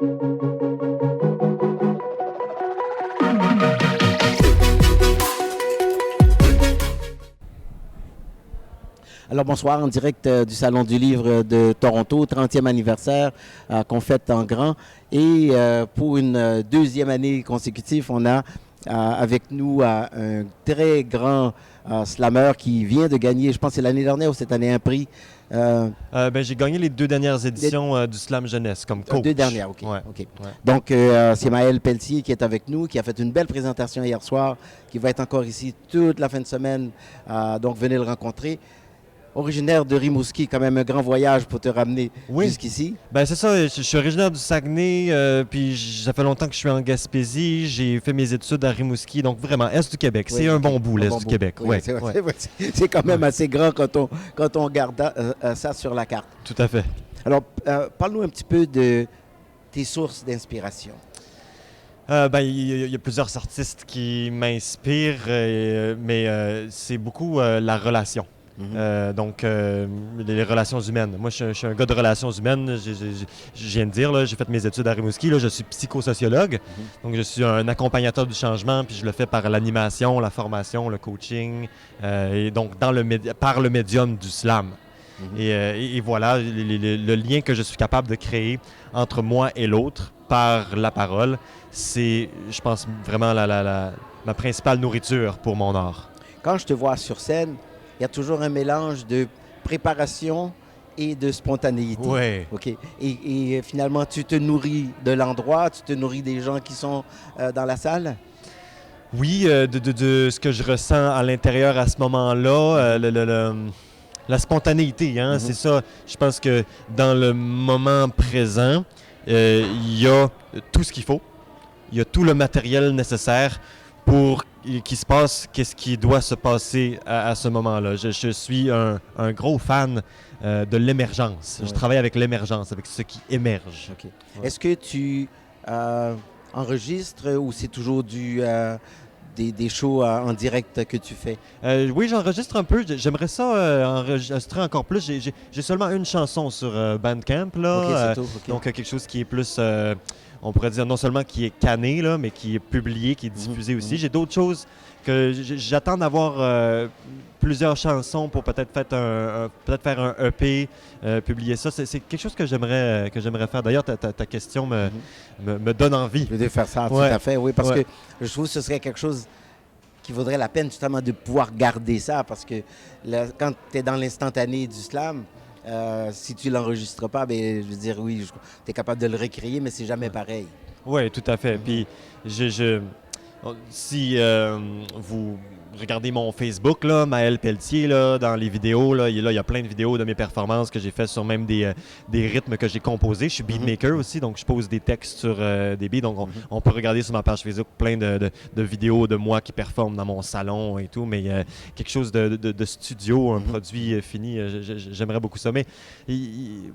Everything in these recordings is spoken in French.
Alors bonsoir, en direct du Salon du Livre de Toronto, 30e anniversaire qu'on fête en grand. Et pour une deuxième année consécutive, on a avec nous un très grand slammer qui vient de gagner, je pense que c'est l'année dernière ou cette année, un prix. J'ai gagné les 2 dernières éditions du Slam Jeunesse comme coach. 2 dernières, OK. Ouais. Okay. Ouais. Donc, c'est Maël Pelletier qui est avec nous, qui a fait une belle présentation hier soir, qui va être encore ici toute la fin de semaine. Donc, venez le rencontrer. Originaire de Rimouski, quand même un grand voyage pour te ramener jusqu'ici. Ben c'est ça, je suis originaire du Saguenay, puis ça fait longtemps que je suis en Gaspésie. J'ai fait mes études à Rimouski, donc vraiment, Est du Québec. Oui, c'est un bon bout, l'Est du Québec. Oui, c'est quand même assez grand quand on regarde ça sur la carte. Tout à fait. Alors, parle-nous un petit peu de tes sources d'inspiration. Il y a plusieurs artistes qui m'inspirent, mais c'est beaucoup la relation. Les relations humaines. Moi, je suis un gars de relations humaines. Je viens de dire, là, j'ai fait mes études à Rimouski. Là, je suis psychosociologue. Donc, je suis un accompagnateur du changement, puis je le fais par l'animation, la formation, le coaching, et donc par le médium du slam. Et voilà, le lien que je suis capable de créer entre moi et l'autre par la parole, c'est, je pense, vraiment ma principale nourriture pour mon art. Quand je te vois sur scène, il y a toujours un mélange de préparation et de spontanéité. Oui. OK. Et finalement, tu te nourris de l'endroit, tu te nourris des gens qui sont dans la salle? Oui, de ce que je ressens à l'intérieur à ce moment-là, la spontanéité, hein, c'est ça. Je pense que dans le moment présent, il y a tout ce qu'il faut. Il y a tout le matériel nécessaire pour qu'il se passe qu'est-ce qui doit se passer à ce moment-là. Je suis un gros fan de l'émergence. Ouais. Je travaille avec l'émergence, avec ce qui émerge. Okay. Ouais. Est-ce que tu enregistres ou c'est toujours des shows en direct que tu fais? Oui, j'enregistre un peu. J'aimerais ça enregistrer encore plus. J'ai seulement une chanson sur Bandcamp, là. Okay, donc quelque chose qui est plus... on pourrait dire non seulement qui est canné, là, mais qui est publié, qui est diffusé aussi. J'ai d'autres choses que j'attends d'avoir plusieurs chansons pour peut-être faire un EP, publier ça. C'est quelque chose que j'aimerais faire. D'ailleurs, ta question me donne envie. De faire ça, tout à fait, oui, parce que je trouve que ce serait quelque chose qui vaudrait la peine justement de pouvoir garder ça, parce que quand tu es dans l'instantané du slam, si tu ne l'enregistres pas, je veux dire, oui, tu es capable de le recréer, mais c'est jamais pareil. Oui, tout à fait. Puis, si vous regardez mon Facebook, là, Maël Pelletier, là, dans les vidéos, là, il y a plein de vidéos de mes performances que j'ai fait sur même des rythmes que j'ai composés. Je suis beatmaker aussi, donc je pose des textes sur des beats. Donc, on peut regarder sur ma page Facebook plein de vidéos de moi qui performe dans mon salon et tout, mais quelque chose de studio, un produit fini, j'aimerais beaucoup ça. Mais il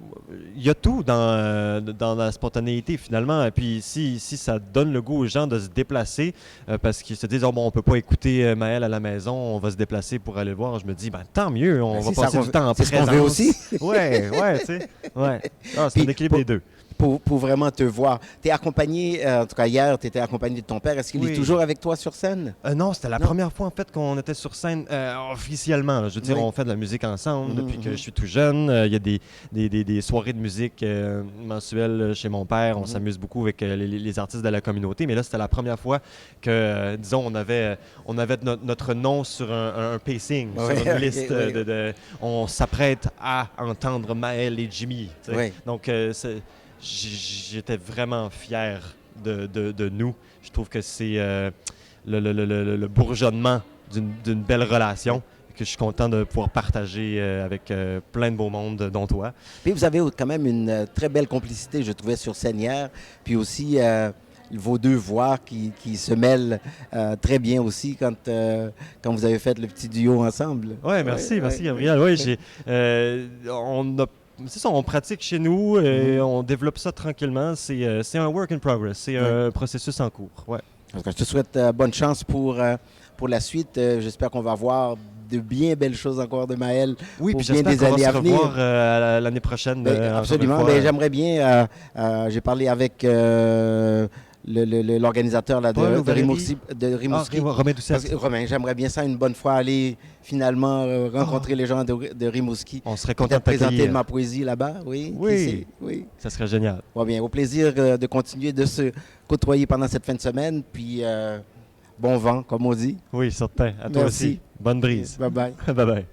y a tout dans la spontanéité, finalement. Et puis, si ça donne le goût aux gens de se déplacer, parce qu'ils se disent, on peut pas écouter Maël à la maison, on va se déplacer pour aller le voir. Je me dis, tant mieux, on va passer du temps en présence. C'est ce qu'on veut aussi. Ouais, tu sais. Ouais. C'est un équilibre des deux. Pour vraiment te voir. Tu es accompagné, en tout cas hier, tu étais accompagné de ton père. Est-ce qu'il est toujours avec toi sur scène? Non, c'était la première fois en fait qu'on était sur scène officiellement. Là. Je veux dire, on fait de la musique ensemble depuis que je suis tout jeune. Il y a des soirées de musique mensuelles chez mon père. On s'amuse beaucoup avec les artistes de la communauté. Mais là, c'était la première fois que, disons, on avait notre nom sur un pacing, sur une liste on s'apprête à entendre Maël et Jimmy. Donc, j'étais vraiment fier de nous. Je trouve que c'est le bourgeonnement d'une belle relation que je suis content de pouvoir partager avec plein de beaux mondes, dont toi. Puis vous avez quand même une très belle complicité, je trouvais, sur scène hier. Puis aussi vos deux voix qui se mêlent très bien aussi quand vous avez fait le petit duo ensemble. Oui, merci Gabriel. Oui, c'est ça, on pratique chez nous et on développe ça tranquillement. C'est un work in progress, c'est un processus en cours. Ouais. Je te souhaite bonne chance pour pour la suite, j'espère qu'on va voir de bien belles choses encore de Maël Oui, pour puis bien j'espère des qu'on va années se à venir. revoir l'année prochaine. Absolument. encore une fois. J'aimerais bien, j'ai parlé avec l'organisateur là, Paul de Rimouski. Romain Doucet. Romain, j'aimerais bien ça une bonne fois aller finalement rencontrer les gens de Rimouski. On serait content de présenter t'accueillir. ma poésie là-bas, oui. Oui. Oui. Ça serait génial. Bon, bien, au plaisir de continuer de se côtoyer pendant cette fin de semaine. Puis bon vent, comme on dit. Oui, certain. À toi Merci. aussi. Bonne brise. Bye bye. Bye bye.